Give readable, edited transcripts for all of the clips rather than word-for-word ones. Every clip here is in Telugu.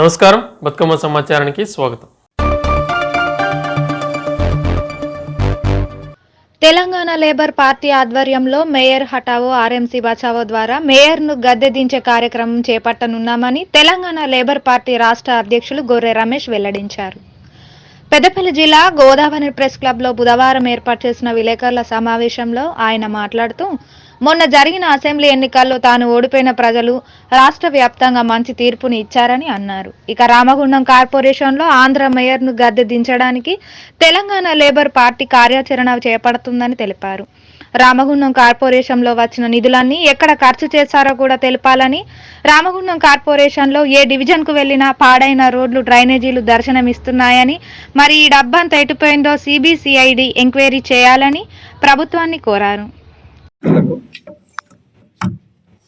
నమస్కారం, బతుకమ్మ సమాచారానికి స్వాగతం. తెలంగాణ లేబర్ పార్టీ ఆధ్వర్యంలో మేయర్ హటావో ఆర్ఎంసీ బచావో ద్వారా మేయర్ను గద్దె దించే కార్యక్రమం చేపట్టనున్నామని తెలంగాణ లేబర్ పార్టీ రాష్ట్ర అధ్యక్షులు గొర్రె రమేష్ వెల్లడించారు. పెద్దపల్లి జిల్లా గోదావరి ప్రెస్ క్లబ్లో బుధవారం ఏర్పాటు చేసిన విలేకరుల సమావేశంలో ఆయన మాట్లాడుతూ, మొన్న జరిగిన అసెంబ్లీ ఎన్నికల్లో తాను ఓడిపోయిన ప్రజలు రాష్ట్ర వ్యాప్తంగా మంచి తీర్పుని ఇచ్చారని అన్నారు. ఇక రామగుండం కార్పొరేషన్లో ఆంధ్ర మేయర్ను గద్దె దించడానికి తెలంగాణ లేబర్ పార్టీ కార్యాచరణ చేపడుతుందని తెలిపారు. రామగుండం కార్పొరేషన్లో వచ్చిన నిధులన్నీ ఎక్కడ ఖర్చు చేశారో కూడా తెలపాలని, రామగుండం కార్పొరేషన్లో ఏ డివిజన్కు వెళ్లినా పాడైన రోడ్లు, డ్రైనేజీలు దర్శనమిస్తున్నాయని, మరి ఈ డబ్బంతా ఎటుపోయిందో సిబిసిఐడి ఎంక్వైరీ చేయాలని ప్రభుత్వాన్ని కోరారు.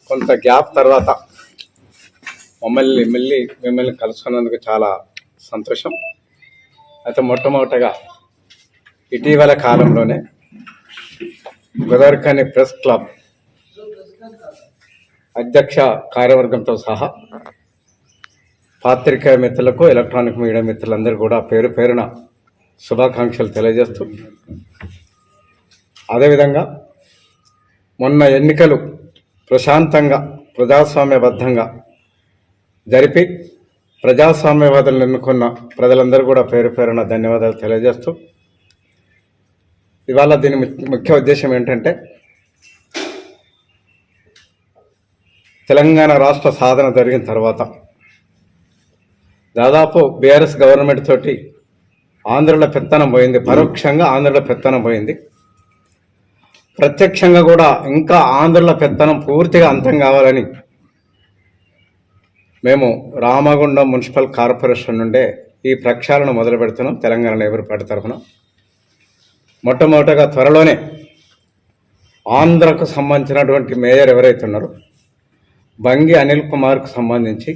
కొంత గ్యాప్ తర్వాత మిమ్మల్ని కలుసుకున్నందుకు చాలా సంతోషం. అయితే మొట్టమొదటగా ఇటీవల కాలంలోనే గోదావరిఖని ప్రెస్ క్లబ్ అధ్యక్ష కార్యవర్గంతో సహా పాత్రికేయ మిత్రులకు, ఎలక్ట్రానిక్ మీడియా మిత్రులందరూ కూడా పేరు పేరున శుభాకాంక్షలు తెలియజేస్తూ, అదేవిధంగా మొన్న ఎన్నికలు ప్రశాంతంగా ప్రజాస్వామ్యబద్ధంగా జరిపి ప్రజాస్వామ్యవాదులను ఎన్నుకున్న ప్రజలందరూ కూడా పేరు పేరున ధన్యవాదాలు తెలియజేస్తూ, ఇవాళ దీని ముఖ్య ఉద్దేశం ఏంటంటే, తెలంగాణ రాష్ట్ర సాధన జరిగిన తర్వాత దాదాపు బీఆర్ఎస్ గవర్నమెంట్ తోటి ఆంధ్రలో పెత్తనం పోయింది, పరోక్షంగా ఆంధ్రలో పెత్తనం పోయింది. ప్రత్యక్షంగా కూడా ఇంకా ఆంధ్రలో పెత్తనం పూర్తిగా అంతం కావాలని మేము రామగుండం మున్సిపల్ కార్పొరేషన్ నుండే ఈ ప్రక్షాళన మొదలు పెడుతున్నాం. తెలంగాణ లేబర్ పార్టీ తరఫున మొట్టమొదటగా త్వరలోనే ఆంధ్రకు సంబంధించినటువంటి మేయర్ ఎవరైతే ఉన్నారో బంగి అనిల్ కుమార్కు సంబంధించి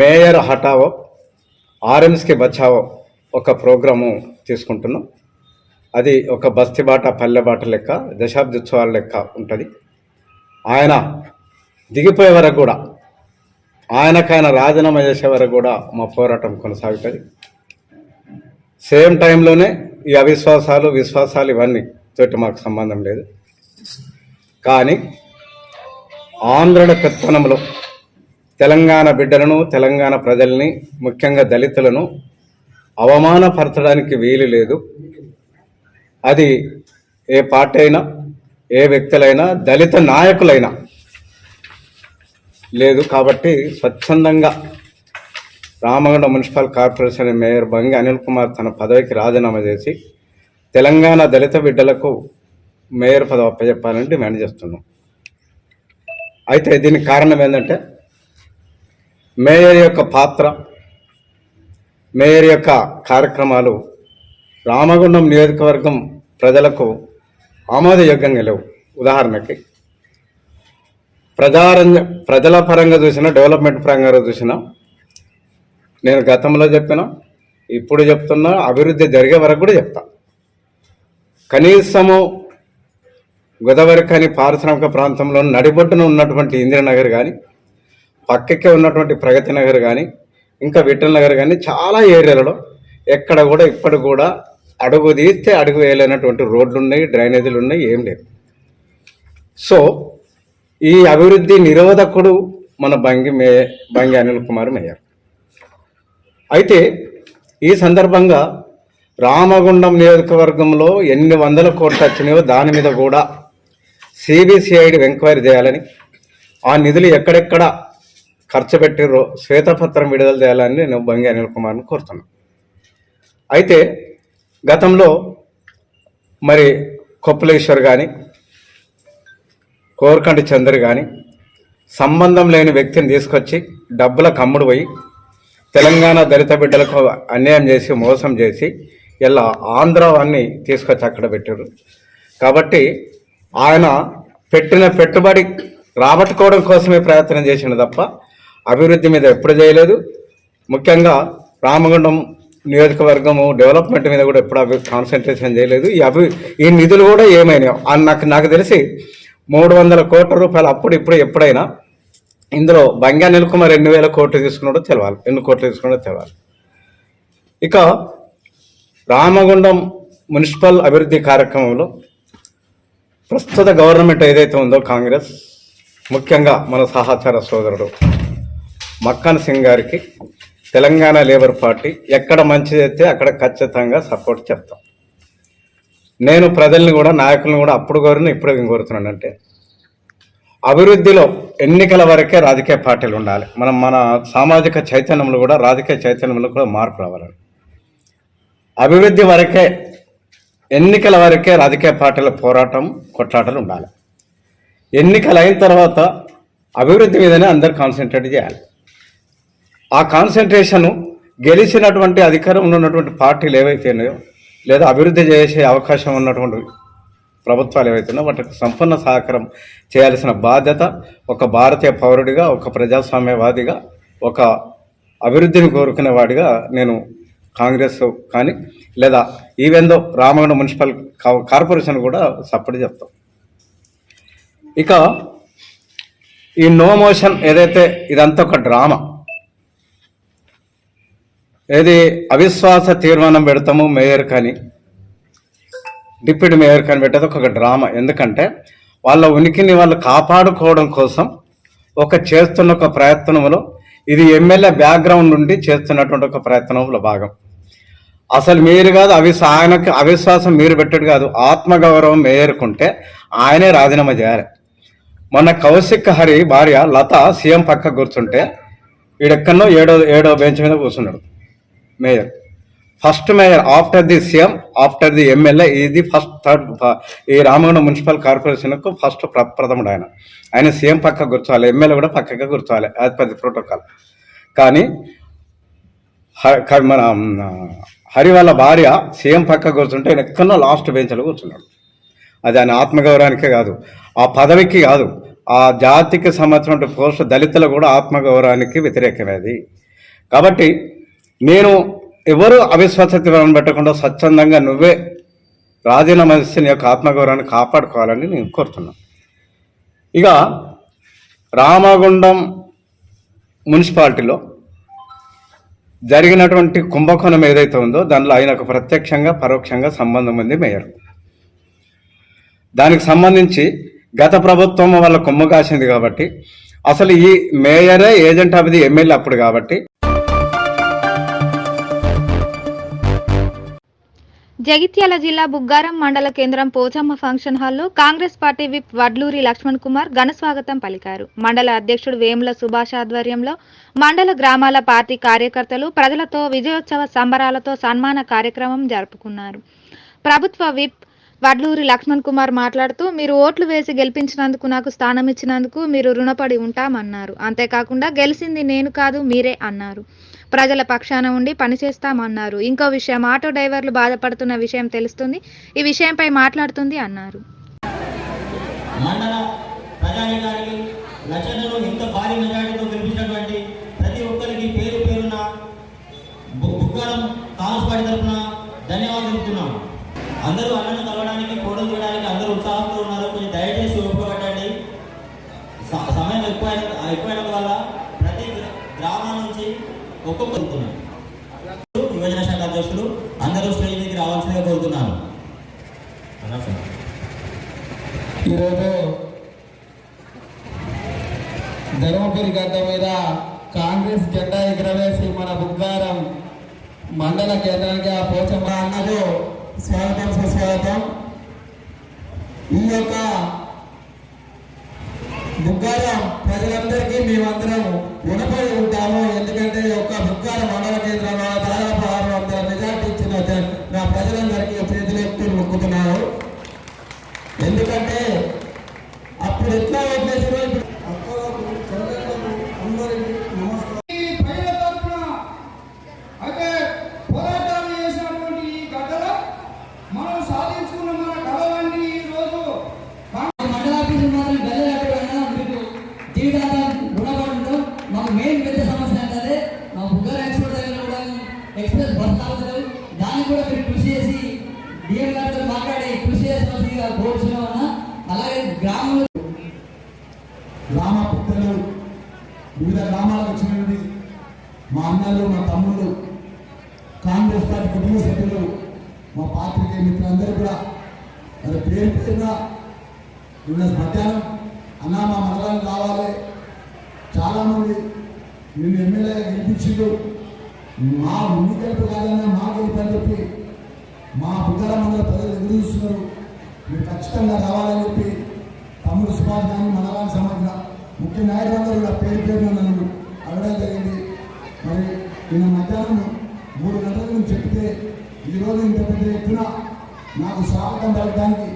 మేయర్ హటావో ఆర్ఎంసీకి బచావో ఒక ప్రోగ్రాము తీసుకుంటున్నాం. అది ఒక బస్తీబాట, పల్లెబాట లెక్క, దశాబ్దోత్సవాల లెక్క ఉంటుంది. ఆయన దిగిపోయే వరకు కూడా, ఆయనకైనా రాజీనామా చేసే వరకు కూడా మా పోరాటం కొనసాగుతుంది. సేమ్ టైంలోనే ఈ అవిశ్వాసాలు, విశ్వాసాలు ఇవన్నీ తోటి మాకు సంబంధం లేదు. కానీ ఆంధ్రుల పెత్తనంలో తెలంగాణ బిడ్డలను, తెలంగాణ ప్రజల్ని, ముఖ్యంగా దళితులను అవమానపరచడానికి వీలు లేదు. అది ఏ పార్టీ అయినా, ఏ వ్యక్తులైనా, దళిత నాయకులైనా లేదు. కాబట్టి స్వచ్ఛందంగా Ramagundam municipal corporation mayor Bangi Anil Kumar తన పదవికి రాజీనామా చేసి తెలంగాణ దళిత బిడ్డలకు మేయర్ పదవి అప్పచెప్పాలని డిమాండ్ చేస్తున్నాం. అయితే దీనికి కారణం ఏంటంటే, మేయర్ యొక్క పాత్ర, మేయర్ యొక్క కార్యక్రమాలు రామగుండం నియోజకవర్గం ప్రజలకు ఆమోదయోగ్యంగా లేవు. ఉదాహరణకి ప్రజల పరంగా చూసినా, డెవలప్మెంట్ పరంగా చూసినా, నేను గతంలో చెప్పినా, ఇప్పుడు చెప్తున్నా, అభివృద్ధి జరిగే వరకు కూడా చెప్తా. కనీసము గోదావరిఖని పారిశ్రామిక ప్రాంతంలో నడిబొడ్డున ఉన్నటువంటి ఇందిరానగర్ కానీ, పక్కకే ఉన్నటువంటి ప్రగతి నగర్ కానీ, ఇంకా విఠల్ నగర్ కానీ, చాలా ఏరియాలలో ఎక్కడ కూడా ఇప్పటి కూడా అడుగు తీస్తే అడుగు వేయలేనటువంటి రోడ్లు ఉన్నాయి, డ్రైనేజీలు ఉన్నాయి, ఏం లేదు. సో ఈ అభివృద్ధి నిరోధకుడు మన బంగి అనిల్ కుమార్ మేయర్. అయితే ఈ సందర్భంగా రామగుండం నియోజకవర్గంలో ఎన్ని వందల కోట్లు వచ్చినాయో దాని మీద కూడా సిబిసిఐడి ఎంక్వైరీ చేయాలని, ఆ నిధులు ఎక్కడెక్కడ ఖర్చు పెట్టిరో శ్వేతపత్రం విడుదల చేయాలని నేను బంగి అనిల్ కుమార్ని కోరుతున్నాను. అయితే గతంలో మరి కొప్పులేశ్వర్ కానీ, కోరకంటి చంద్ర కానీ సంబంధం లేని వ్యక్తిని తీసుకొచ్చి డబ్బులకు అమ్ముడు పోయి తెలంగాణ దళిత బిడ్డలకు అన్యాయం చేసి, మోసం చేసి ఇలా ఆంధ్రాన్ని తీసుకొచ్చి అక్కడ పెట్టారు. కాబట్టి ఆయన పెట్టిన పెట్టుబడి రాబట్టుకోవడం కోసమే ప్రయత్నం చేసిండు తప్ప అభివృద్ధి మీద ఎప్పుడు చేయలేదు. ముఖ్యంగా రామగుండం నియోజకవర్గము డెవలప్మెంట్ మీద కూడా ఎప్పుడు కాన్సన్ట్రేషన్ చేయలేదు. ఈ నిధులు కూడా ఏమైనా నాకు తెలిసి 300 కోట్ల రూపాయలు అప్పుడు ఇప్పుడు ఎప్పుడైనా ఇందులో బంగా నిలుకుమార్ ఎన్ని వేల కోట్లు తీసుకున్నాడో తెలవాలి, ఎన్ని కోట్లు తీసుకున్నాడో తెలవాలి. ఇక రామగుండం మున్సిపల్ అభివృద్ధి కార్యక్రమంలో ప్రస్తుత గవర్నమెంట్ ఏదైతే ఉందో కాంగ్రెస్, ముఖ్యంగా మన సహచర సోదరుడు మక్కన్ సింగ్ గారికి తెలంగాణ లేబర్ పార్టీ ఎక్కడ మంచిది అయితే అక్కడ ఖచ్చితంగా సపోర్ట్ చెప్తాం. నేను ప్రజల్ని కూడా, నాయకులను కూడా అప్పుడు కోరిన ఇప్పుడు ఏం కోరుతున్నాను అంటే, అభివృద్ధిలో ఎన్నికల వరకే రాజకీయ పార్టీలు ఉండాలి. మన సామాజిక చైతన్యంలో కూడా, రాజకీయ చైతన్యంలో కూడా మార్పు రావాలని. అభివృద్ధి వరకే, ఎన్నికల వరకే రాజకీయ పార్టీల పోరాటం, కొట్లాటలు ఉండాలి. ఎన్నికలు అయిన తర్వాత అభివృద్ధి మీదనే అందరు కాన్సన్ట్రేట్ చేయాలి. ఆ కాన్సన్ట్రేషను గెలిచినటువంటి అధికారంలో ఉన్నటువంటి పార్టీలు ఏవైతే ఉన్నాయో, లేదా అభివృద్ధి చేసే అవకాశం ఉన్నటువంటి ప్రభుత్వాలు ఏవైతే ఉన్నాయో వాటికి సంపూర్ణ సహకారం చేయాల్సిన బాధ్యత ఒక భారతీయ పౌరుడిగా, ఒక ప్రజాస్వామ్యవాదిగా, ఒక అభివృద్ధిని కోరుకునేవాడిగా నేను కాంగ్రెస్ కానీ, లేదా ఈవెందో రామగుండం మున్సిపల్ కార్పొరేషన్ కూడా సపోర్ట్ చెప్తాం. ఇక ఈ నో మోషన్ ఏదైతే, ఇదంతా ఒక డ్రామా. ఏది అవిశ్వాస తీర్మానం పెడతాము మేయర్ కానీ, డిప్యూటీ మేయర్ కానీ పెట్టేది ఒక డ్రామా. ఎందుకంటే వాళ్ళ ఉనికిని వాళ్ళు కాపాడుకోవడం కోసం చేస్తున్న ఒక ప్రయత్నంలో, ఇది ఎమ్మెల్యే బ్యాక్గ్రౌండ్ నుండి చేస్తున్నటువంటి ఒక ప్రయత్నంలో భాగం. అసలు మీరు కాదు, ఆయనకి అవిశ్వాసం మీరు పెట్టాడు కాదు, ఆత్మగౌరవం మేయర్కుంటే ఆయనే రాజీనామా చేయాలి. మొన్న కౌశిక్ హరి భార్య లత సీఎం పక్క కూర్చుంటే ఈడెక్కడో ఏడో బెంచ్ మీద కూర్చున్నాడు mayor. First mayor after the CM, after the MLA, ఇది ఈ రామగుండం మున్సిపల్ కార్పొరేషన్కు ఫస్ట్ ప్రథముడు ఆయన సీఎం పక్క కూర్చోవాలి, ఎమ్మెల్యే కూడా పక్కగా కూర్చోవాలి, యాజ్ పర్ ది ప్రోటోకాల్. కానీ మన హరి వాళ్ళ భార్య సీఎం పక్క కూర్చుంటే ఆయన ఎక్కడో లాస్ట్ బెంచ్లో కూర్చున్నాడు. అది ఆయన ఆత్మగౌరవానికే కాదు, ఆ పదవికి కాదు, ఆ జాతికి సంబంధించిన పోస్ట్ దళితులు కూడా ఆత్మగౌరవానికి వ్యతిరేకమే అది. కాబట్టి నేను ఎవరు అవిశ్వాస తీర్మానం పెట్టకుండా స్వచ్ఛందంగా నువ్వే రాజీనామా చేసి నీ యొక్క ఆత్మగౌరవాన్ని కాపాడుకోవాలని నేను కోరుతున్నాను. ఇక రామగుండం మున్సిపాలిటీలో జరిగినటువంటి కుంభకోణం ఏదైతే ఉందో దానిలో ఆయనకు ప్రత్యక్షంగా పరోక్షంగా సంబంధం ఉంది మేయర్. దానికి సంబంధించి గత ప్రభుత్వం వాళ్ళ కొమ్ము కాసింది కాబట్టి, అసలు ఈ మేయరే ఏజెంట్ ఆఫ్ ది ఎమ్మెల్యే అప్పుడు కాబట్టి. జగిత్యాల జిల్లా బుగ్గారం మండల కేంద్రం పోచమ్మ ఫంక్షన్ హాల్లో కాంగ్రెస్ పార్టీ విప్ వడ్లూరి లక్ష్మణ్ కుమార్ ఘనస్వాగతం పలికారు. మండల అధ్యక్షుడు వేముల సుభాష్ ఆధ్వర్యంలో మండల గ్రామాల పార్టీ కార్యకర్తలు ప్రజలతో విజయోత్సవ సంబరాలతో సన్మాన కార్యక్రమం జరుపుకున్నారు. ప్రభుత్వ విప్ వడ్లూరి లక్ష్మణ్ కుమార్ మాట్లాడుతూ, మీరు ఓట్లు వేసి గెలిపించినందుకు, నాకు స్థానం ఇచ్చినందుకు మీరు రుణపడి ఉంటామన్నారు. అంతేకాకుండా గెలిచింది నేను కాదు మీరే అన్నారు. ప్రజల పక్షాన ఉండి పనిచేస్తామన్నారు. ఇంకో విషయం, ఆటో డ్రైవర్లు బాధపడుతున్న విషయం తెలుస్తుంది, ఈ విషయంపై మాట్లాడుతుంది అన్నారు. మండల ప్రజానికానికి లక్షణలో ఇంత భారీ మెజార్టీతో గెలిపించినటువంటి ప్రతి ఒక్కరికి పేరు పేరున బుగ్గారం కాంగ్రెస్ పార్టీ తరఫున ధన్యవాదాలు తెలుపుతున్నాం. అందరూ అన్నను కలవడానికి, ఫోటోలు తీయడానికి అందరూ ఉత్సాహంతో ఉన్నారు. కొంచెం దయచేసి ఉపయోగపడండి. సమయం ఎక్కువైన వల్ల ప్రతి గ్రామం నుంచి ఒక్కొక్కరు యువజన శాఖ అధ్యక్షులు అందరూ స్టేజ్ మీదకి రావాల్సిందిగా కోరుతున్నాను. ఈరోజు ధర్మపురి గడ్డ మీద కాంగ్రెస్ జెండా ఎగరవేసి మన బుగ్గారం మండల కేంద్రానికి ఆ పోచమ్మ అన్నకు స్వాగతం, సుస్వాగతం. ఈ యొక్క బుగ్గారం ప్రజలందరికీ మేమందరం రుణపడి ఉంటాము. ఎందుకంటే ఈ యొక్క బుగ్గారం మండల కేంద్రంలో దాదాపు 600 మెజార్టీ ఇచ్చిన నా ప్రజలందరికీ చేతులెత్తి మొక్కుతున్నారు. ఎందుకంటే అప్పుడు ఎట్లా వదిలేసినా అందరికీ నమస్కారం. అయితే పోరాటాలు చేసినటువంటి ఈ గడ్డలో మనం సాధించుకున్న మన కళలన్నీ ఈ రోజు మండలాఫీసు మాత్రం గల్లెక్కడైనా మీకు జీవితాంతం రుణపడి ఉంటాం. మాకు మెయిన్ పెద్ద సమస్య అంటే మా బుగ్గారం ఎక్స్ప్రెస్ బస్ తాగుతారు. దానికి కూడా మీరు కృషి చేసి డిఎం గారితో మాట్లాడి కృషి చేసిన కోరుచున్నామన్నా. అలాగే గ్రామంలో గ్రామ పెద్దలు వివిధ గ్రామాలకు వచ్చినటువంటి మా అన్నలు, మా తమ్ముళ్ళు, కాంగ్రెస్ పార్టీ కుటుంబ సభ్యులు, మా పాత్రికేయ మిత్రులందరూ కూడా మరి పేరు పేరుగా నిన్న మధ్యాహ్నం అన్నా మా మండలానికి రావాలి, చాలామంది నిన్ను ఎమ్మెల్యేగా గెలిపించిండు, మా ముందు గెలుపు కాదన్నా మా గెలుపు అని చెప్పి మా బుగ్గల మండల ప్రజలు ఎదురు చూస్తున్నారు. మీరు ఖచ్చితంగా రావాలని చెప్పి తమ్ముడు సుభాష్ గారిని మండలానికి సంబంధించిన ముఖ్య నాయకులందరూ కూడా పేరు పేరున నన్ను అడగడం జరిగింది. మరి నిన్న మధ్యాహ్నం 3 గంటల నుంచి చెప్తే ఈరోజు ఇంత పెద్ద ఎత్తున నాకు స్వాగతం పలకడానికి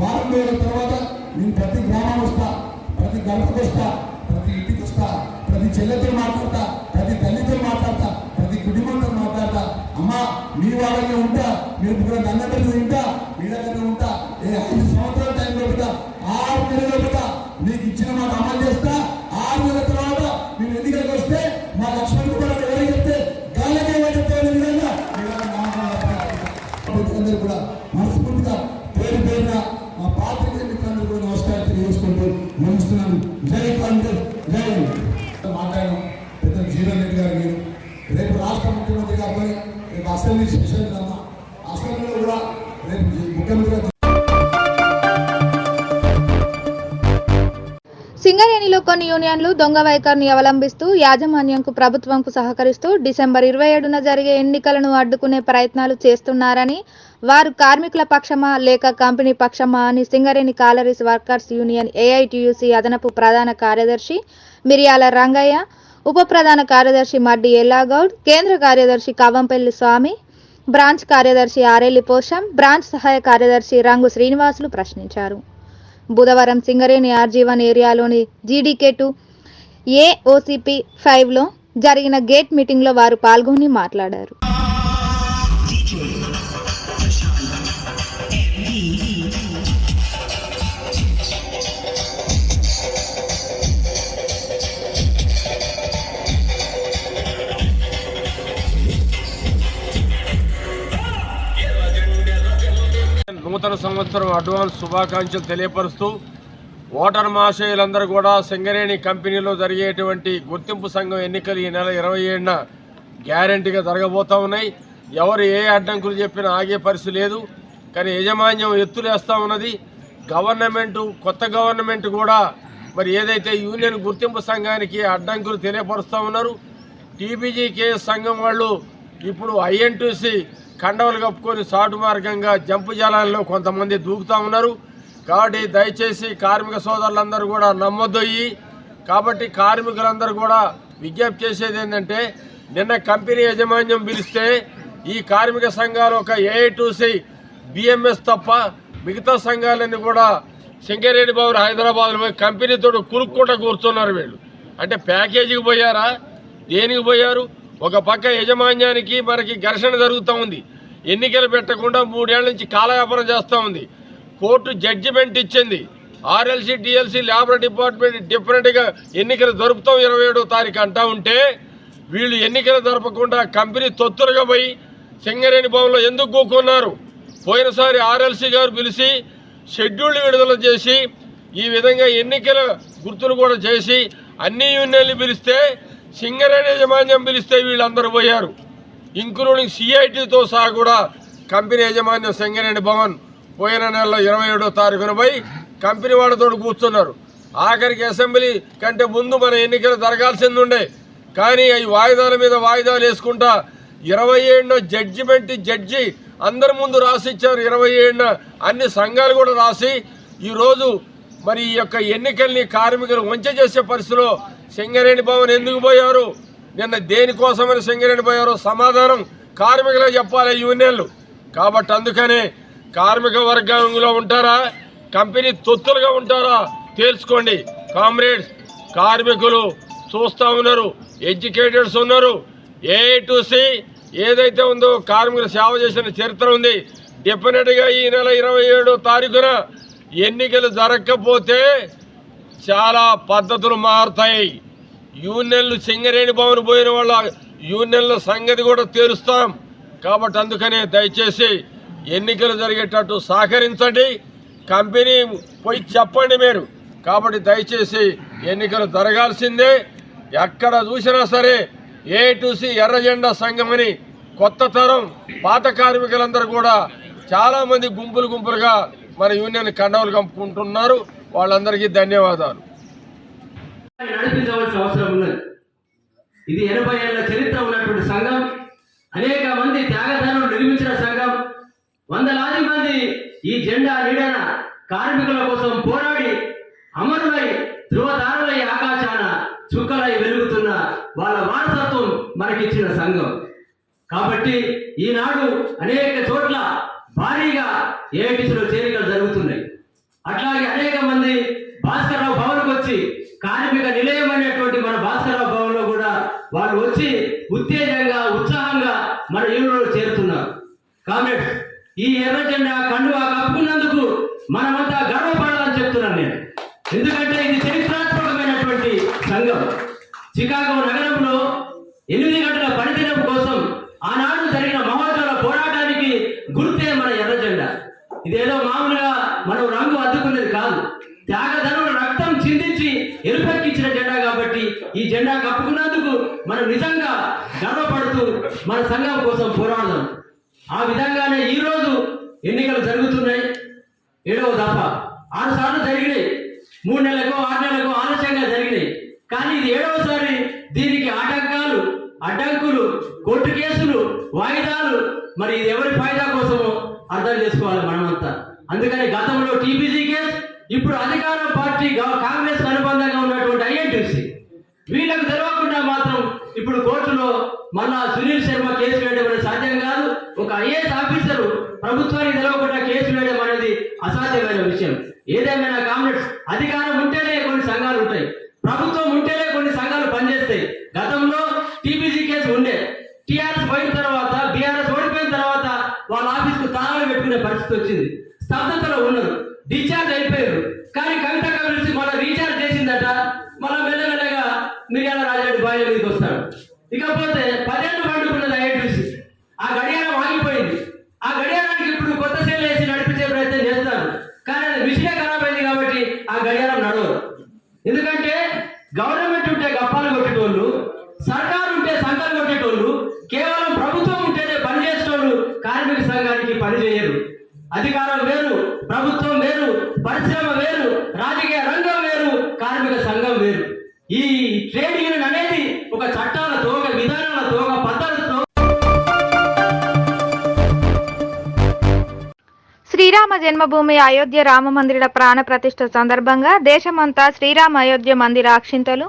వారం రోజుల తర్వాత నేను ప్రతి గ్రామం వస్తా, ప్రతి గడపకు వస్తా, ప్రతి ఇంటికి వస్తా, ప్రతి చెల్లెతో మాట్లాడతా, ప్రతి తల్లితో మాట్లాడతా, ప్రతి కుటుంబంతో మాట్లాడతా. అమ్మా మీ వాళ్ళనే ఉంటా, మీరు కూడా దండపెట్టి ఉంటా, మీ దగ్గర ఉంటా. 5 సంవత్సరాల టైం లోపల 6 నెలల లోపల మీకు ఇచ్చిన మాట అమలు చేస్తా. 6 నెలల తర్వాత మేము ఎన్నికలకు వస్తే మా లక్ష్మణ్ కూడా ఎవరికి చెప్తే గాలకే చెప్తే విధంగా అందరూ కూడా మనస్ఫూర్తిగా పేరు పేరున మా పాత్రికేయ మిత్రులందరూ కూడా నమస్కారం తెలియజేసుకుంటూ నమస్తున్నాను. జై కాంగ్రెస్, జై. మాట్లాడడం పెద్ద జీవన్ రెడ్డి గారు, మీరు రేపు రాష్ట్ర ముఖ్యమంత్రి గారితో రేపు అసెంబ్లీ సెషన్ కన్నా అసెంబ్లీలో కూడా రేపు ముఖ్యమంత్రి సింగరేణిలో కొన్ని యూనియన్లు దొంగ వైఖరిని అవలంబిస్తూ యాజమాన్యంకు ప్రభుత్వంకు సహకరిస్తూ డిసెంబర్ 27న జరిగే ఎన్నికలను అడ్డుకునే ప్రయత్నాలు చేస్తున్నారని, వారు కార్మికుల పక్షమా లేక కంపెనీ పక్షమా అని Singareni collieries workers union AITUC అదనపు ప్రధాన కార్యదర్శి మిరియాల రంగయ్య, ఉప ప్రధాన కార్యదర్శి మడ్డి ఎల్లాగౌడ్, కేంద్ర కార్యదర్శి కవ్వంపల్లి స్వామి, బ్రాంచ్ కార్యదర్శి ఆరెల్లి పోషం, బ్రాంచ్ సహాయ కార్యదర్శి రంగు శ్రీనివాసులు ప్రశ్నించారు. బుధవారం సింగరేణి RG1 ఏరియాలోని GDK2 AOCP 5లో జరిగిన గేట్ మీటింగ్లో వారు పాల్గొని మాట్లాడారు. నూతన సంవత్సరం అడ్వాన్స్ శుభాకాంక్షలు తెలియపరుస్తూ ఓటర్ మహాశయులందరూ కూడా సింగరేణి కంపెనీలో జరిగేటువంటి గుర్తింపు సంఘం ఎన్నికలు ఈ నెల 27న గ్యారంటీగా జరగబోతూ ఉన్నాయి. ఎవరు ఏ అడ్డంకులు చెప్పినా ఆగే పరిస్థితి లేదు. కానీ యాజమాన్యం ఎత్తులేస్తూ ఉన్నది. కొత్త గవర్నమెంట్ కూడా మరి ఏదైతే యూనియన్ గుర్తింపు సంఘానికి అడ్డంకులు తెలియపరుస్తూ ఉన్నారు. TBGKS సంఘం వాళ్ళు ఇప్పుడు INTC కండవలు కప్పుకొని సాటు మార్గంగా జంపు జలాల్లో కొంతమంది దూకుతూ ఉన్నారు. కాబట్టి దయచేసి కార్మిక సోదరులందరూ కూడా నమ్మొద్దయ్యి. కాబట్టి కార్మికులందరూ కూడా విజ్ఞప్తి చేసేది ఏంటంటే, నిన్న కంపెనీ యాజమాన్యం పిలిస్తే ఈ కార్మిక సంఘాలు ఒక AITUC BMS తప్ప మిగతా సంఘాలన్నీ కూడా సింగరేణి భవన్ హైదరాబాద్లో పోయి కంపెనీతో కురుక్కుంటూ కూర్చున్నారు. వీళ్ళు అంటే ప్యాకేజీకి పోయారా, దేనికి పోయారు? ఒక పక్క యాజమాన్యానికి మనకి ఘర్షణ జరుగుతూ ఉంది. ఎన్నికలు పెట్టకుండా 3 ఏళ్ల నుంచి కాలయాపన చేస్తూ ఉంది. కోర్టు జడ్జిమెంట్ ఇచ్చింది. RLC DLC లేబర్ డిపార్ట్మెంట్ డిఫరెంట్గా ఎన్నికలు జరుపుతాం 27వ తారీఖు అంటా ఉంటే, వీళ్ళు ఎన్నికలు జరపకుండా కంపెనీ తొత్తులుగా పోయి సింగరేణి భవన్లో ఎందుకు కూకున్నారు? పోయినసారి RLC గారు పిలిచి షెడ్యూల్ విడుదల చేసి ఈ విధంగా ఎన్నికల గుర్తులు కూడా చేసి అన్ని యూనియన్లు పిలిస్తే, సింగరేణి యాజమాన్యం పిలిస్తే వీళ్ళందరూ పోయారు. ఇంక్లూడింగ్ CITతో సహా కూడా కంపెనీ యాజమాన్యం సింగరేణి భవన్ పోయిన నెల 27వ తారీఖున పోయి కంపెనీ వాళ్ళతో కూర్చున్నారు. ఆఖరికి అసెంబ్లీ కంటే ముందు మన ఎన్నికలు జరగాల్సింది ఉండే. కానీ అవి వాయిదాల మీద వాయిదాలు వేసుకుంటా 27న జడ్జి అందరి ముందు రాసిచ్చారు. 27న అన్ని సంఘాలు కూడా రాసి ఈరోజు మరి ఈ యొక్క ఎన్నికల్ని కార్మికులు వంచ చేసే పరిస్థితిలో సింగరేణి భవన్ ఎందుకు పోయారు, నిన్న దేనికోసమని సింగరేణి పోయారో సమాధానం కార్మికులే చెప్పాలి యూనియన్లు. కాబట్టి అందుకనే కార్మిక వర్గంలో ఉంటారా, కంపెనీ తొత్తులుగా ఉంటారా తెలుసుకోండి కామ్రేడ్స్. కార్మికులు చూస్తూ ఉన్నారు, ఎడ్యుకేటెడ్స్ ఉన్నారు. AITUC ఏదైతే ఉందో కార్మికులు సేవ చేసిన చరిత్ర ఉంది. డెఫినెట్గా ఈ నెల 27వ తారీఖున ఎన్నికలు జరగకపోతే చాలా పద్ధతులు మారుతాయి. యూనియన్లు సింగరేణి భవన్ పోయిన వాళ్ళ యూనియన్ల సంగతి కూడా తేలుస్తాం. కాబట్టి అందుకనే దయచేసి ఎన్నికలు జరిగేటట్టు సహకరించండి. కంపెనీ పోయి చెప్పండి, మీరు కాబట్టి దయచేసి ఎన్నికలు జరగాల్సిందే. ఎక్కడ చూసినా సరే A2C ఎర్ర జెండా సంఘమని కొత్త తరం పాత కార్మికులందరూ కూడా చాలామంది గుంపులుగా మన యూనియన్ కండవలు కప్పుకుంటున్నారు. వాళ్ళందరికీ ధన్యవాదాలు. నడిపించవలసిన అవసరం ఉన్నది. ఇది 80 ఏళ్ల చరిత్ర ఉన్నటువంటి సంఘం, అనేక మంది త్యాగధనులు నిర్మించిన సంఘం, వందలాది మంది ఈ జెండా నీడన కార్మికుల కోసం పోరాడి అమరులై ధృవతారులై ఆకాశాన చుక్కలై వెలుగుతున్న వాళ్ళ వారసత్వం మనకిచ్చిన సంఘం. కాబట్టి ఈనాడు అనేక చోట్ల భారీగా ఏఐటీసీలో చేరికలు జరుగుతున్నాయి. అట్లాగే అనేక మంది భాస్కరరావు భవన్కి వచ్చి కార్మిక నిలయం అనేటువంటి మన భాస్కరరావు భవన్లో కూడా వాళ్ళు వచ్చి ఉత్తేజంగా ఉత్సాహంగా మన యూనియన్లో చేరుతున్నారు. కామ్రేడ్స్, ఈ ఎర్ర జెండా కండువా కప్పుకున్నందుకు మనమంతా గర్వపడాలని చెప్తున్నాను నేను. ఎందుకంటే ఇది చరిత్రాత్మకమైనటువంటి సంఘం. చికాగో నగరంలో 8 గంటల పనిదినం కోసం ఆనాడు జరిగిన మహోత్సవ పోరాటానికి గుర్తే మన ఎర్ర జెండా. ఇదేదో మామూలుగా మనం రంగు అద్దుకునేది కాదు. త్యాగధనుల రక్తం చిందించి ఎరుపెక్కించిన జెండా కాబట్టి ఈ జెండా కప్పుకున్నందుకు మనం నిజంగా గర్వపడుతూ మన సంఘం కోసం పోరాడదాం. ఆ విధంగానే ఈరోజు ఎన్నికలు జరుగుతున్నాయి. 7వ దఫా 6 సార్లు జరిగినాయి. 3 నెలలకు 6 నెలలకు ఆలస్యంగా జరిగినాయి. కానీ ఇది 7వసారి. దీనికి ఆటంకాలు, అడ్డంకులు, కోర్టు కేసులు, వాయిదాలు, మరి ఇది ఎవరి ఫాయిదా కోసమో అర్థం చేసుకోవాలి మనమంతా. అందుకని గతంలో టీపీసీ కేసు, ఇప్పుడు అధికార పార్టీ కాంగ్రెస్ అనుబంధంగా ఉన్నటువంటి ఐఎన్టీసీ, వీళ్ళకు తెలవకుండా మాత్రం ఇప్పుడు కోర్టులో మళ్ళా సునీల్ శర్మ కేసు వేయడం అనేది సాధ్యం కాదు. ఒక ఐఏఎస్ ఆఫీసరు ప్రభుత్వానికి తెలవకుండా కేసు వేయడం అనేది అసాధ్యమైన విషయం. ఏదేమైనా కాంగ్రెస్ అధికారం ఉంటేనే కొన్ని సంఘాలు ఉంటాయి, ప్రభుత్వం ఉంటేనే కొన్ని సంఘాలు పనిచేస్తాయి. గతంలో టీపీసీ కేసు ఉండే, టీఆర్ఎస్ పోయిన తర్వాత, బీఆర్ఎస్ ఓడిపోయిన తర్వాత వాళ్ళ ఆఫీస్కు తాళాలు పెట్టుకునే పరిస్థితి వచ్చింది. స్తబ్దతలో ఉన్నారు, డిశ్చార్జ్ అయిపోయారు. కానీ కవిత కలిసి మళ్ళీ రీఛార్జ్ చేసిందట. మళ్ళీ మెల్లమెల్లగా మిర్యాల రాజారెడ్డి బాయిల మీదకి వస్తాడు. ఇకపోతే 10 ఏళ్ళు పండుకున్నది ఐఐటీసీ. ఆ గడియారం ఆగిపోయింది. ఆ గడియారానికి ఇప్పుడు కొత్త సేలు వేసి నడిపించే ప్రయత్నం చేస్తారు. కానీ అది మిషనే ఖరాబ్ అయింది కాబట్టి ఆ గడియారం నడవదు. ఎందుకంటే గవర్నమెంట్ ఉంటే గప్పాలు కొట్టేటోళ్ళు, సర్కారు ఉంటే సంఘాలు కొట్టేటోళ్ళు, కేవలం ప్రభుత్వం ఉంటేనే పనిచేసేటోళ్ళు కార్మిక సంఘానికి పనిచేయరు. అధికారం వేరు, ప్రభుత్వం వేరు, పరిశ్రమ వేరు, రాజకీయ రంగం వేరు, కార్మిక సంఘం వేరు. ఈ ట్రేడ్ యూనియన్ అనేది ఒక చట్టాలతో, ఒక విధానాలతో, ఒక పద్ధతితో. శ్రీరామ జన్మభూమి అయోధ్య రామ మందిర ప్రాణ ప్రతిష్ఠ సందర్భంగా దేశమంతా శ్రీరామ అయోధ్య మందిర అక్షింతలు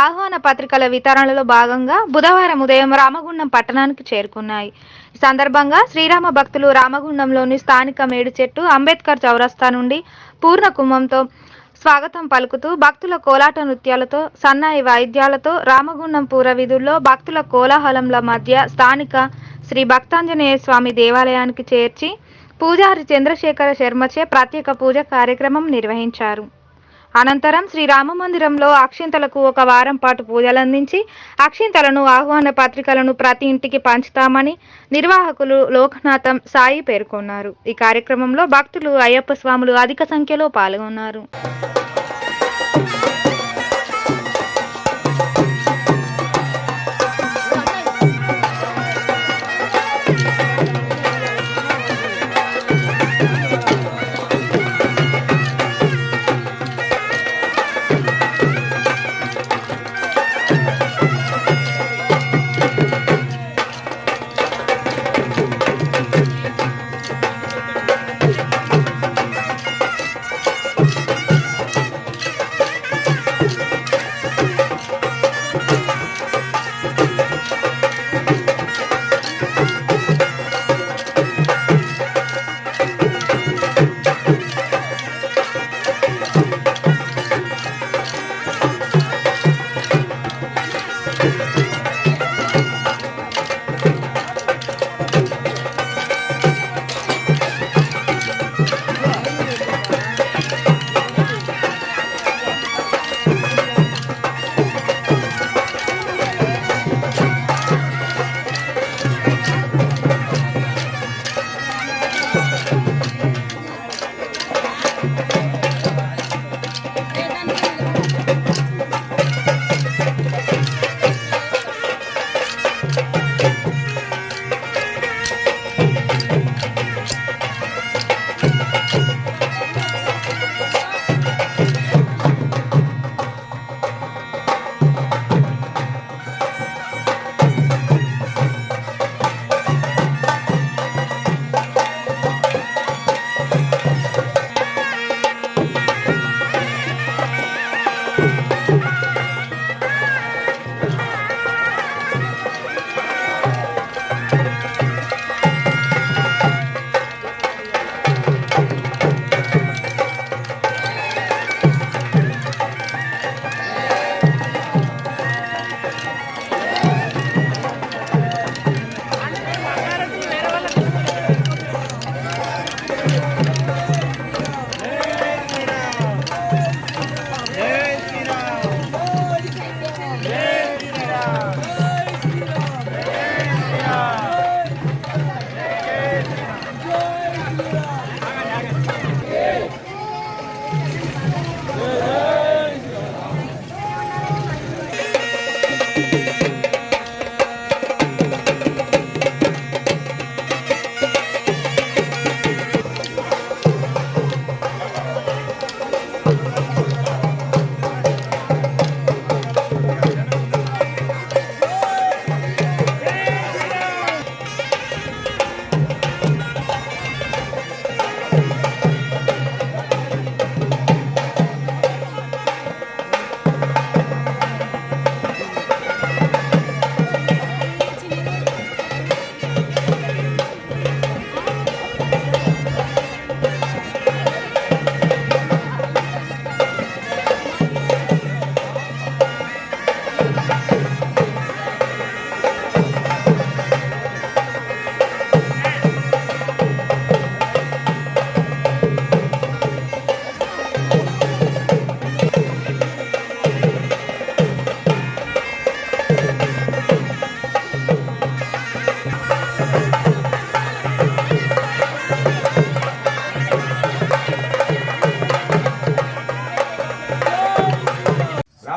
ఆహ్వాన పత్రికల వితరణలో భాగంగా బుధవారం ఉదయం రామగుండం పట్టణానికి చేరుకున్నాయి. ఈ సందర్భంగా శ్రీరామ భక్తులు రామగుండంలోని స్థానిక మేడి చెట్టు, అంబేద్కర్ చౌరస్తా నుండి పూర్ణ కుంభంతో స్వాగతం పలుకుతూ భక్తుల కోలాట నృత్యాలతో, సన్నాయి వాయిద్యాలతో రామగుండం పూర వీధుల్లో భక్తుల కోలాహలంల మధ్య స్థానిక శ్రీ భక్తాంజనేయ స్వామి దేవాలయానికి చేర్చి పూజారి చంద్రశేఖర శర్మచే ప్రత్యేక పూజ కార్యక్రమం నిర్వహించారు. అనంతరం శ్రీరామ మందిరంలో అక్షింతలకు 1 వారం పాటు పూజలందించి అక్షింతలను, ఆహ్వాన పత్రికలను ప్రతి ఇంటికి పంచుతామని నిర్వాహకులు లోకనాథం సాయి పేర్కొన్నారు. ఈ కార్యక్రమంలో భక్తులు, అయ్యప్ప స్వాములు అధిక సంఖ్యలో పాల్గొన్నారు.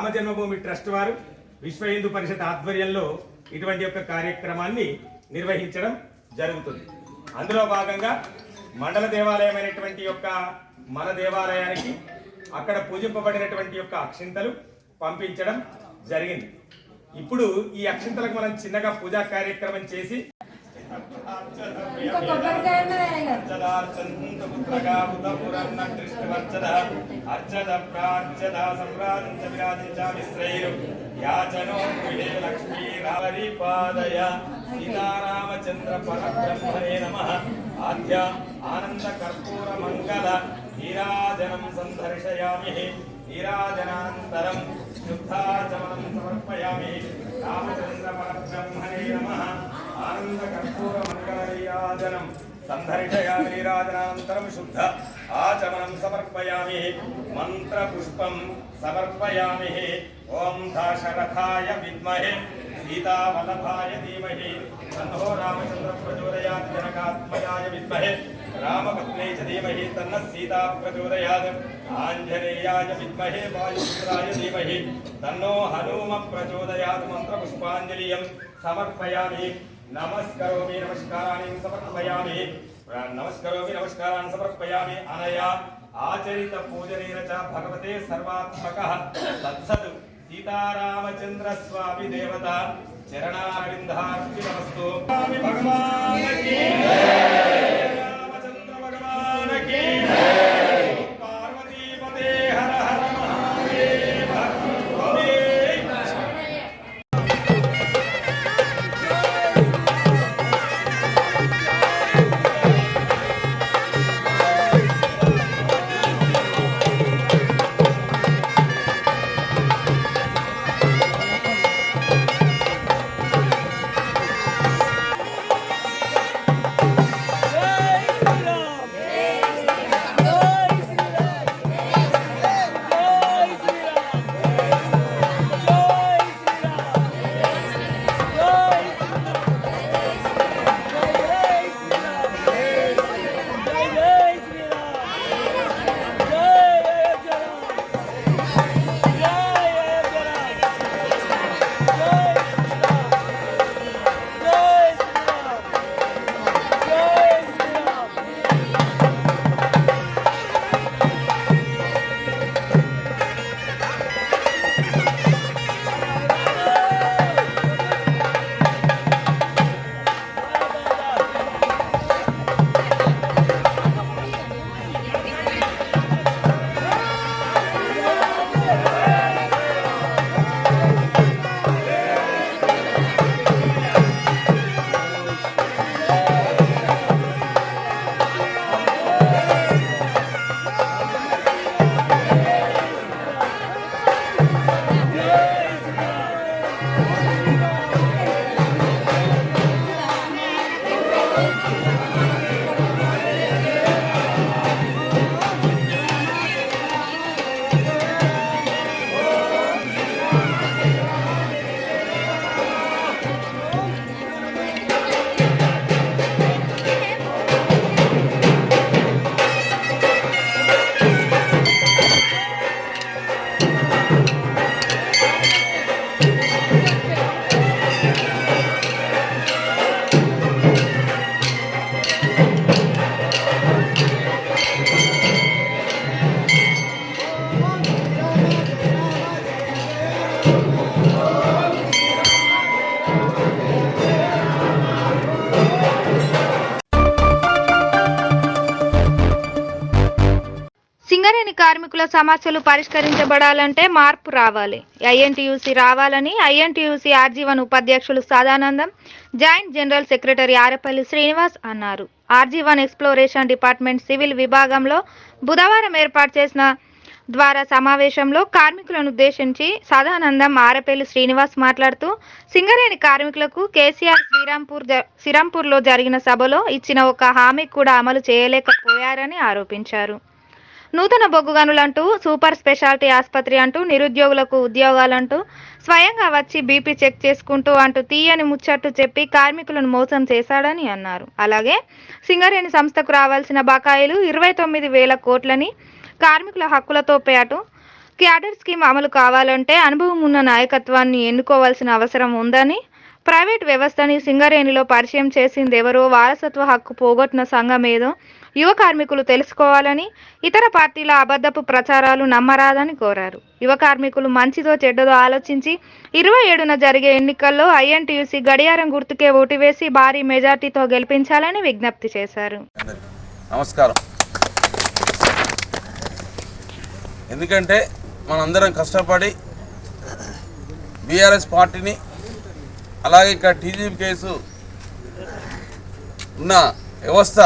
రామజన్మభూమి ట్రస్ట్ వారు విశ్వ హిందూ పరిషత్ ఆధ్వర్యంలో ఇటువంటి యొక్క కార్యక్రమాన్ని నిర్వహించడం జరుగుతుంది. అందులో భాగంగా మండల దేవాలయమైనటువంటి యొక్క మన దేవాలయానికి అక్కడ పూజింపబడినటువంటి యొక్క అక్షింతలు పంపించడం జరిగింది. ఇప్పుడు ఈ అక్షింతలకు మనం చిన్నగా పూజా కార్యక్రమం చేసి సీతారామచంద్ర పరబ్రహ్మణే నమః ఆద్య ఆనంద కర్పూర మంగళ నీరాజనం సందర్శయామి. నీరాజనానంతరం శుద్ధాచమనం సమర్పయామి. రామచంద్ర పరబ్రహ్మణే నమః ఆనంద కర్పూర మంగళ నీరాజనం సందర్శయామి. నీరాజనానంతరం శుద్ధ ఆచమనం సమర్పయామి. మంత్ర పుష్పం సమర్పయామి. ఓం దాశరథాయ విద్మహే సీతావల్లభాయ ధీమహి తన్నో రామచంద్ర ప్రచోదయాత్. జనకాత్మజాయ విద్మహే రామపత్నే చ ధీమహి తన్నః సీతా ప్రచోదయాత్. ఆంజనేయాయ విద్మహే వాయుపుత్రాయ ధీమహి తన్నో హనుమ ప్రచోదయాత్. మంత్రపుష్పాంజలియం సమర్పయామి. నమస్కరోమి నమస్కారాన్ని సమర్పయామి. నమస్కరోమి నమస్కారాన్ని సమర్పయామి. అనయా ఆచరిత పూజనేన చ భగవతే సర్వాత్మకః తత్సద్. సీతారామచంద్ర స్వామి దేవత చరణారవిందార్పితమస్తు. స్వామి భగవానకి రామచంద్ర భగవానకి పార్వతీపతే హర హర మహాదేవ. సింగరేణి కార్మికుల సమస్యలు పరిష్కరించబడాలంటే మార్పు రావాలి. ఐఎన్టీయూసీ రావాలని ఐఎన్టీయూసీ ఆర్జీవన్ ఉపాధ్యక్షులు Sadanandam, joint general secretary Arepalli Srinivas అన్నారు. ఆర్జీవన్ ఎక్స్ప్లోరేషన్ డిపార్ట్మెంట్ సివిల్ విభాగంలో బుధవారం ఏర్పాటు చేసిన ద్వారా సమావేశంలో కార్మికులను ఉద్దేశించి సదానందం, ఆరేపల్లి శ్రీనివాస్ మాట్లాడుతూ సింగరేణి కార్మికులకు కేసీఆర్ శ్రీరాంపూర్లో జరిగిన సభలో ఇచ్చిన ఒక హామీ కూడా అమలు చేయలేకపోయారని ఆరోపించారు. నూతన బొగ్గు గనులంటూ, సూపర్ స్పెషాలిటీ ఆసుపత్రి అంటూ, నిరుద్యోగులకు ఉద్యోగాలంటూ, స్వయంగా వచ్చి బీపీ చెక్ చేసుకుంటూ అంటూ తీయని ముచ్చట్టు చెప్పి కార్మికులను మోసం చేశాడని అన్నారు. అలాగే సింగరేణి సంస్థకు రావాల్సిన బకాయిలు 29,000 కోట్లని, కార్మికుల హక్కులతో పాటు క్యాడర్ స్కీమ్ అమలు కావాలంటే అనుభవం ఉన్న నాయకత్వాన్ని ఎన్నుకోవాల్సిన అవసరం ఉందని, ప్రైవేట్ వ్యవస్థని సింగరేణిలో పరిచయం చేసిందెవరో, వారసత్వ హక్కు పోగొట్టిన సంఘమేదో యువ కార్మికులు తెలుసుకోవాలని, ఇతర పార్టీల అబద్ధపు ప్రచారాలు నమ్మరాదని కోరారు. యువ కార్మికులు మంచిదో చెడ్డదో ఆలోచించి 27న జరిగే ఎన్నికల్లో ఐఎన్టీయూసీ గడియారం గుర్తుకే ఓటు వేసి భారీ మెజార్టీతో గెలిపించాలని విజ్ఞప్తి చేశారు. నమస్కారం. ఎందుకంటే మనందరం కష్టపడి బీఆర్ఎస్ పార్టీని, అలాగే ఇక్కడ టీజీపీ కేసు ఉన్న వ్యవస్థ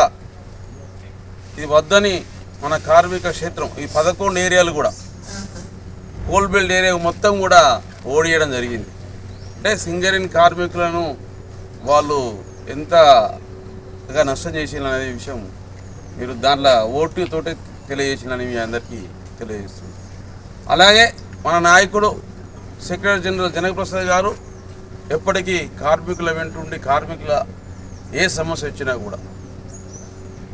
ఇది వద్దని మన కార్మిక క్షేత్రం ఈ 11 ఏరియాలు కూడా కోల్ బెల్ట్ ఏరియా మొత్తం కూడా ఓడియడం జరిగింది. అంటే సింగరేణి కార్మికులను వాళ్ళు ఎంతగా నష్టం చేసిందనే విషయం మీరు దాంట్లో ఓటుతోటే తెలియజేసిందని మీ అందరికీ తెలియజేస్తుంది. అలాగే మన నాయకుడు సెక్రటరీ జనరల్ జనకప్రసాద్ గారు ఎప్పటికీ కార్మికుల వెంటుండి కార్మికుల ఏ సమస్య వచ్చినా కూడా,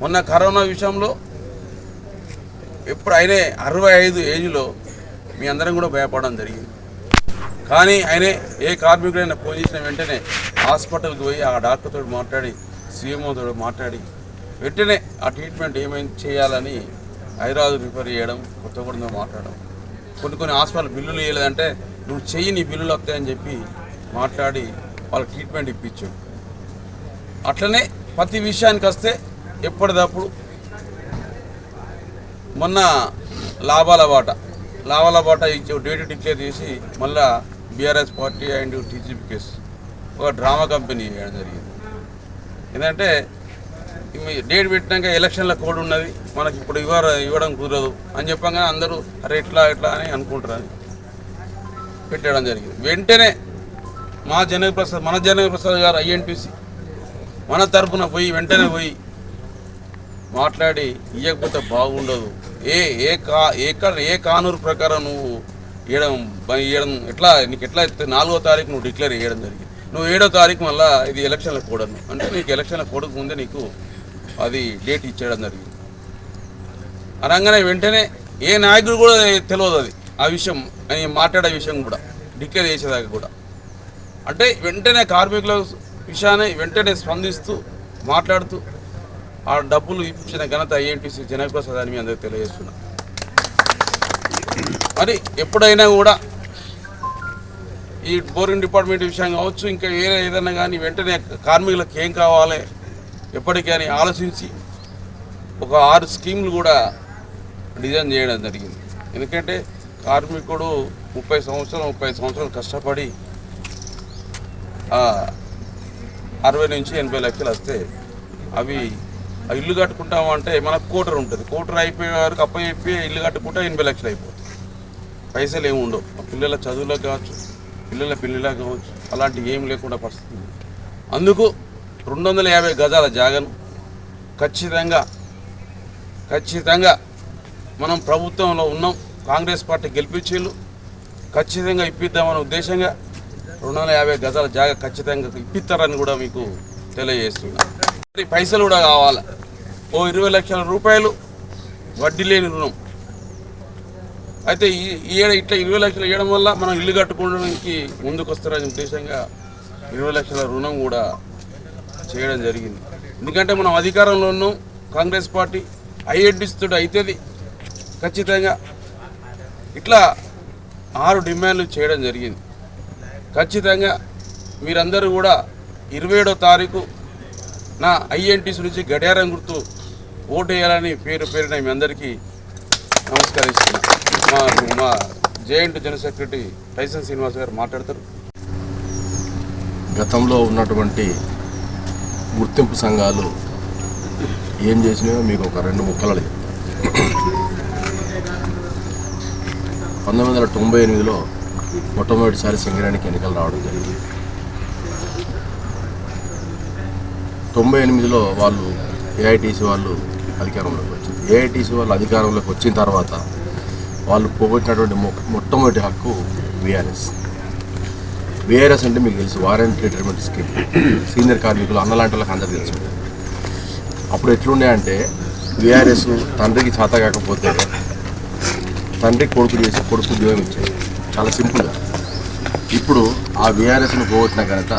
మొన్న కరోనా విషయంలో ఎప్పుడు ఆయనే 65 ఏజ్లో మీ అందరం కూడా భయపడడం జరిగింది. కానీ ఆయనే ఏ కార్మికుడైనా ఫోన్ చేసిన వెంటనే హాస్పిటల్కి పోయి ఆ డాక్టర్తో మాట్లాడి, సీఎంఓతో మాట్లాడి వెంటనే ఆ ట్రీట్మెంట్ ఏమైనా చేయాలని హైదరాబాద్ రిఫర్ చేయడం, కొత్తగూడెంతో మాట్లాడడం, కొన్ని హాస్పిటల్ బిల్లులు వేయలేదంటే నువ్వు చెయ్యి నీ బిల్లులు వస్తాయని చెప్పి మాట్లాడి వాళ్ళకి ట్రీట్మెంట్ ఇప్పించాడు. అట్లనే ప్రతి విషయానికి వస్తే ఎప్పటిదప్పుడు మొన్న లాభాల బాట డేట్ డిక్లేర్ చేసి మళ్ళా BRS party and TGP case ఒక డ్రామా కంపెనీ చేయడం జరిగింది. ఏంటంటే డేట్ పెట్టినాక ఎలక్షన్ల కోడ్ ఉన్నది, మనకి ఇప్పుడు ఇవ్వడం కుదరదు అని చెప్పగానే అందరూ అరే ఎట్లా అని అనుకుంటారని పెట్టడం జరిగింది. వెంటనే మన జనకప్రసాద్ గారు ఐఎన్టీసీ మన తరఫున వెంటనే పోయి మాట్లాడి ఇవ్వకపోతే బాగుండదు, ఏ కానూరు ప్రకారం నువ్వు ఇవ్వడం ఎట్లా, నీకు ఎట్లా 4వ తారీఖు నువ్వు డిక్లేర్ చేయడం జరిగింది, నువ్వు 7వ తారీఖు మళ్ళీ ఇది ఎలక్షన్ల కోడ్ అను అంటే నీకు ఎలక్షన్ల కోడ్కు ముందే నీకు అది డేట్ ఇచ్చేయడం జరిగింది. అనగానే వెంటనే ఏ నాయకుడు కూడా తెలియదు అది ఆ విషయం అని మాట్లాడే విషయం కూడా డిక్లేర్ చేసేదాకా కూడా. అంటే వెంటనే కార్మికుల విషయాన్ని వెంటనే స్పందిస్తూ మాట్లాడుతూ ఆ డబ్బులు ఇచ్చిన ఘనత ఐఎన్టీసీ జనకప్రసాద్ అని మీ అందరికీ తెలియజేస్తున్నా. మరి ఎప్పుడైనా కూడా ఈ బోరింగ్ డిపార్ట్మెంట్ విషయం కావచ్చు, ఇంకా వేరే ఏదైనా కానీ వెంటనే కార్మికులకు ఏం కావాలి ఎప్పటికీ ఆలోచించి ఒక 6 స్కీములు కూడా డిజైన్ చేయడం జరిగింది. ఎందుకంటే కార్మికుడు 35 సంవత్సరాలు కష్టపడి 60 నుంచి 80 లక్షలు వస్తే అవి ఇల్లు కట్టుకుంటామంటే మనకు కోటర్ ఉంటుంది, కోటర్ అయిపోయే వరకు అప్పచెప్పి ఇల్లు కట్టుకుంటే 80 లక్షలు అయిపోతుంది. పైసలు ఏమి ఉండవు, పిల్లల చదువులకు కావచ్చు, పిల్లల పెళ్ళిళ్ళకు కావచ్చు, అలాంటి ఏం లేకుండా పరిస్థితి. అందుకు 250 గజాల జాగను ఖచ్చితంగా మనం ప్రభుత్వంలో ఉన్నాం, కాంగ్రెస్ పార్టీ గెలిపించేళ్ళు ఖచ్చితంగా ఇప్పిద్దామనే ఉద్దేశంగా 250 గజాల జాగ ఖచ్చితంగా ఇప్పిస్తారని కూడా మీకు తెలియజేస్తున్నా. పైసలు కూడా కావాలి, ఓ 20 లక్షల రూపాయలు వడ్డీ లేని రుణం. అయితే ఇట్లా 20 లక్షలు ఇవ్వడం వల్ల మనం ఇల్లు కట్టుకోవడానికి ముందుకు వస్తారనే ఉద్దేశంగా 20 లక్షల రుణం కూడా చేయడం జరిగింది. ఎందుకంటే మనం అధికారంలో ఉన్నాం, కాంగ్రెస్ పార్టీ ఐఎన్టీసీతో అవుతుంది ఖచ్చితంగా. ఇట్లా 6 డిమాండ్లు చేయడం జరిగింది. ఖచ్చితంగా మీరందరూ కూడా 27వ తారీఖు నా ఐఎన్టీసీ నుంచి గడియారం గుర్తు ఓటు వేయాలని పేరున మీ అందరికీ నమస్కరిస్తున్నాను. మా JNT general secretary Tyson Srinivas గారు మాట్లాడతారు. గతంలో ఉన్నటువంటి గుర్తింపు సంఘాలు ఏం చేసినాయో మీకు ఒక 2 ముక్కలు చెప్తాను. 1998లో మొట్టమొదటిసారి సింగరేణికి ఎన్నికలు రావడం జరిగింది. 98లో వాళ్ళు ఏఐటీసీ వాళ్ళు అధికారంలోకి వచ్చింది. ఏఐటీసీ వాళ్ళు అధికారంలోకి వచ్చిన తర్వాత వాళ్ళు పోగొట్టినటువంటి మొట్టమొదటి హక్కు విఆర్ఎస్ అంటే మీకు తెలుసు, వారంటీ రిటైర్మెంట్ స్కీమ్. సీనియర్ కార్మికులు అన్నలాంటి వాళ్ళకి అందరూ తెలుసు. అప్పుడు ఎట్లుండే అంటే విఆర్ఎస్ తండ్రికి చేత కాకపోతే తండ్రి కొడుకు చేసి కొడుకు ఉద్యోగం ఇచ్చారు. చాలా సింపుల్గా. ఇప్పుడు ఆ బీఆర్ఎస్ను పోగొట్టిన ఘనత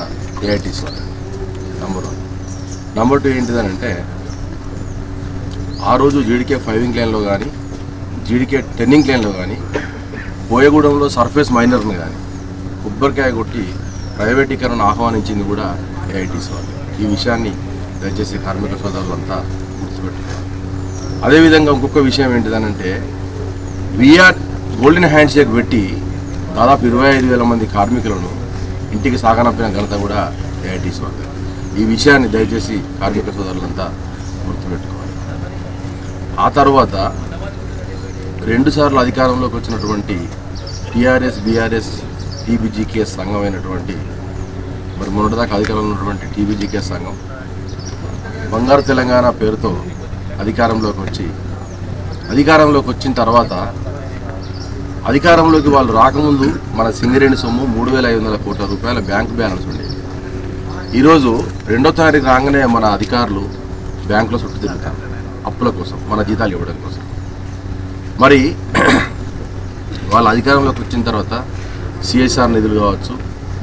ఏఐటీసీ వాళ్ళు. నంబర్ 1. నంబర్ 2 ఏంటిదనంటే, ఆ రోజు జీడీకే 5 లైన్లో కానీ జీడీకే 10 లైన్లో కానీ కోయగూడెంలో సర్ఫేస్ మైనర్ని కానీ కొబ్బరికాయ కొట్టి ప్రైవేటీకరణను ఆహ్వానించింది కూడా ఏఐటీసీ వాళ్ళు. ఈ విషయాన్ని దయచేసి కార్మిక సోదరులంతా గుర్తుపెట్టుకోవాలి. అదేవిధంగా ఇంకొక విషయం ఏంటిదనంటే, గోల్డెన్ హ్యాండ్ షేక్ పెట్టి దాదాపు 25,000 మంది కార్మికులను ఇంటికి సాగనంపిన ఘనత కూడా ఏఐటీసీ వాళ్ళు. ఈ విషయాన్ని దయచేసి కార్మిక సోదరులంతా గుర్తుపెట్టుకోవాలి. ఆ తర్వాత 2 సార్లు అధికారంలోకి వచ్చినటువంటి టీఆర్ఎస్ బీఆర్ఎస్ టీబీజీకేఎస్ సంఘం అయినటువంటి, మరి మొన్నటిదాకా అధికారంలో ఉన్నటువంటి టీబీజీకేఎస్ సంఘం బంగారు తెలంగాణ పేరుతో అధికారంలోకి వచ్చిన తర్వాత అధికారంలోకి వాళ్ళు రాకముందు మన సింగరేణి సొమ్ము 3,500 కోట్ల రూపాయల బ్యాంకు బ్యాలెన్స్ ఉండేది. ఈరోజు 2వ తారీఖు రాగానే మన అధికారులు బ్యాంకులో చుట్టూ తిరుగుతారు అప్పుల కోసం, మన జీతాలు ఇవ్వడం కోసం. మరి వాళ్ళ అధికారంలోకి వచ్చిన తర్వాత సిఎస్ఆర్ నిధులు కావచ్చు,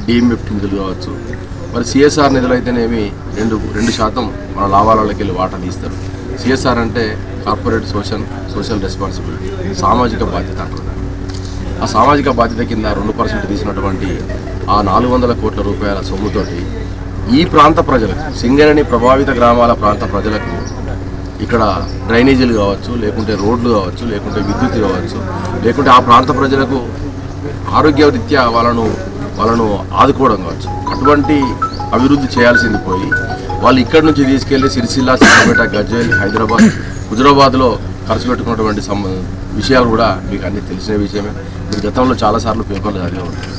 డిఎంఎఫ్టీ నిధులు కావచ్చు. మరి సిఎస్ఆర్ నిధులు అయితేనేమి 2% మన లాభాలకి వెళ్ళి వాటా తీస్తారు. సిఎస్ఆర్ అంటే కార్పొరేట్ సోషల్ రెస్పాన్సిబిలిటీ, సామాజిక బాధ్యత అంటారు. ఆ సామాజిక బాధ్యత కింద 2% తీసినటువంటి ఆ 400 కోట్ల రూపాయల సొమ్ముతోటి ఈ ప్రాంత ప్రజలకు, సింగరేణి ప్రభావిత గ్రామాల ప్రాంత ప్రజలకు ఇక్కడ డ్రైనేజీలు కావచ్చు, లేకుంటే రోడ్లు కావచ్చు, లేకుంటే విద్యుత్ కావచ్చు, లేకుంటే ఆ ప్రాంత ప్రజలకు ఆరోగ్యరీత్యా వాళ్ళను ఆదుకోవడం కావచ్చు, అటువంటి అభివృద్ధి చేయాల్సింది పోయి వాళ్ళు ఇక్కడి నుంచి తీసుకెళ్లి సిరిసిల్ల, సిద్దిపేట, గజ్వేల్, హైదరాబాద్, హుజురాబాద్లో ఖర్చు పెట్టుకున్నటువంటి విషయాలు కూడా మీకు అన్నీ తెలిసిన విషయమే. మీరు గతంలో చాలాసార్లు పేపర్లు చదివే ఉంటారు.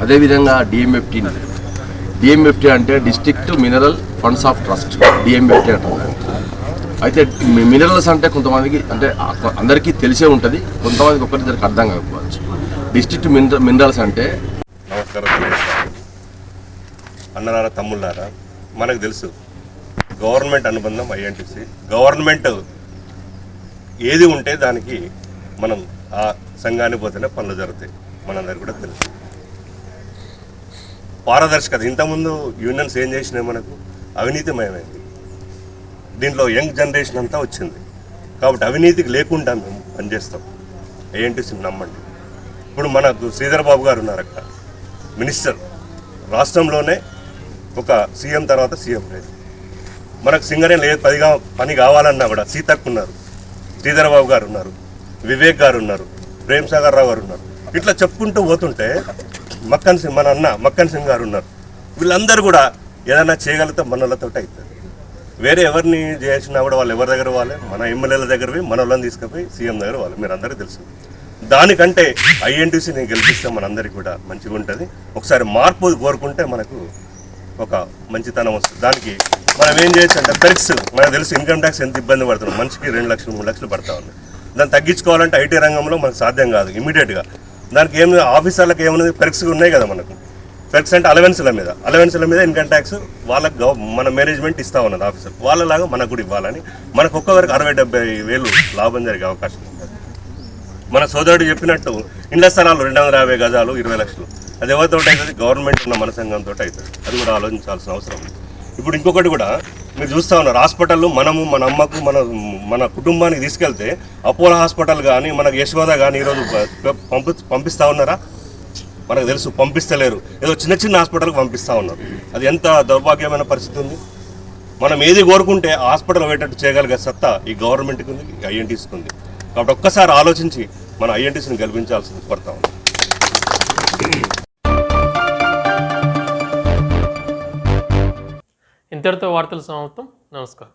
అదేవిధంగా డిఎంఎఫ్టీ అంటే district mineral funds of trust, DMFT అంటారు. అయితే మినరల్స్ అంటే కొంతమందికి అంటే అందరికీ తెలిసే ఉంటుంది, కొంతమందికి ఒకరిద్దరికి అర్థం కాకపోవచ్చు. డిస్ట్రిక్ట్ మినరల్స్ అంటే, నమస్కారం అన్నలారా, తమ్ముళ్ళారా, మనకు తెలుసు గవర్నమెంట్ అనుబంధం ఐఎన్టీసీ. గవర్నమెంట్ ఏది ఉంటే దానికి మనం ఆ సంఘానికి పోతేనే పనులు జరుగుతాయి, మనందరికీ కూడా తెలుసు. పారదర్శకత, ఇంతకుముందు యూనియన్స్ ఏం చేసినాయి, మనకు అవినీతిమయమైంది. దీంట్లో యంగ్ జనరేషన్ అంతా వచ్చింది కాబట్టి అవినీతికి లేకుండా మేము పనిచేస్తాం. ఐఎన్టీసీని నమ్మండి. ఇప్పుడు మనకు శ్రీధర్ బాబు గారు ఉన్నారు అక్కడ మినిస్టర్, రాష్ట్రంలోనే ఒక సీఎం తర్వాత సీఎం లేదు. మనకు సింగరేణి లేదు పని కావాలన్నా కూడా సీతక్ ఉన్నారు, శ్రీధర్ బాబు గారు ఉన్నారు, వివేక్ గారు ఉన్నారు, ప్రేమ్ సాగర్ రావు గారు ఉన్నారు. ఇట్లా చెప్పుకుంటూ పోతుంటే మన అన్న మక్కన్ సింగ్ గారు ఉన్నారు. వీళ్ళందరూ కూడా ఏదైనా చేయగలిగితే మనలతో అవుతుంది. వేరే ఎవరిని చేసినా కూడా వాళ్ళు ఎవరి దగ్గర వాళ్ళే, మన ఎమ్మెల్యేల దగ్గరవి మన వాళ్ళని తీసుకుపోయి సీఎం దగ్గర వాళ్ళు, మీరు అందరికీ తెలుసు. దానికంటే ఐఎన్టీసీని గెలిపిస్తే మనందరికీ కూడా మంచిగా ఉంటుంది. ఒకసారి మార్పు కోరుకుంటే మనకు ఒక మంచితనం వస్తుంది. దానికి మనం ఏం చేయొచ్చు అంటే పెరిక్స్, మనకు తెలుసు ఇన్కమ్ ట్యాక్స్ ఎంత ఇబ్బంది పడుతున్నాం, మనిషికి 2 లక్షలు 3 లక్షలు పడతా ఉంది. దాన్ని తగ్గించుకోవాలంటే ఐటీ రంగంలో మనకు సాధ్యం కాదు ఇమీడియట్గా. దానికి ఏమి ఆఫీసర్లకు ఏమున్నది, పెరిక్స్ ఉన్నాయి కదా మనకు. పెరిక్స్ అంటే అలవెన్స్ల మీద ఇన్కమ్ ట్యాక్స్ వాళ్ళకి మన మేనేజ్మెంట్ ఇస్తూ ఉన్నది ఆఫీసర్, వాళ్ళలాగా మనకు కూడా ఇవ్వాలని. మనకు ఒక్కొక్కరికి 60-70 వేలు లాభం జరిగే అవకాశం ఉంటుంది. మన సోదరుడు చెప్పినట్టు ఇండ్ల స్థలాలు 250 గజాలు 20 లక్షలు, అది ఎవరితో అవుతుంది? గవర్నమెంట్ ఉన్న మన సంఘంతో అవుతుంది. అది కూడా ఆలోచించాల్సిన అవసరం ఉంది. ఇప్పుడు ఇంకొకటి కూడా మీరు చూస్తూ ఉన్నారు, హాస్పిటల్లో మనము మన అమ్మకు మన కుటుంబానికి తీసుకెళ్తే అపోలో హాస్పిటల్ కానీ మనకు యశోద కానీ ఈరోజు పంపిస్తూ ఉన్నారా? మనకు తెలుసు పంపిస్తలేరు. ఏదో చిన్న హాస్పిటల్కి పంపిస్తూ ఉన్నారు. అది ఎంత దౌర్భాగ్యమైన పరిస్థితి ఉంది. మనం ఏది కోరుకుంటే హాస్పిటల్ పోయేటట్టు చేయగలిగే సత్తా ఈ గవర్నమెంట్కి ఉంది, ఐఎన్టీసీకి ఉంది. కాబట్టి ఒక్కసారి ఆలోచించి మన ఐఎన్టీసీని గెలిపించాల్సింది కోరుతా ఉంది. ఇంతటితో వార్తలు సమాప్తం. నమస్కారం.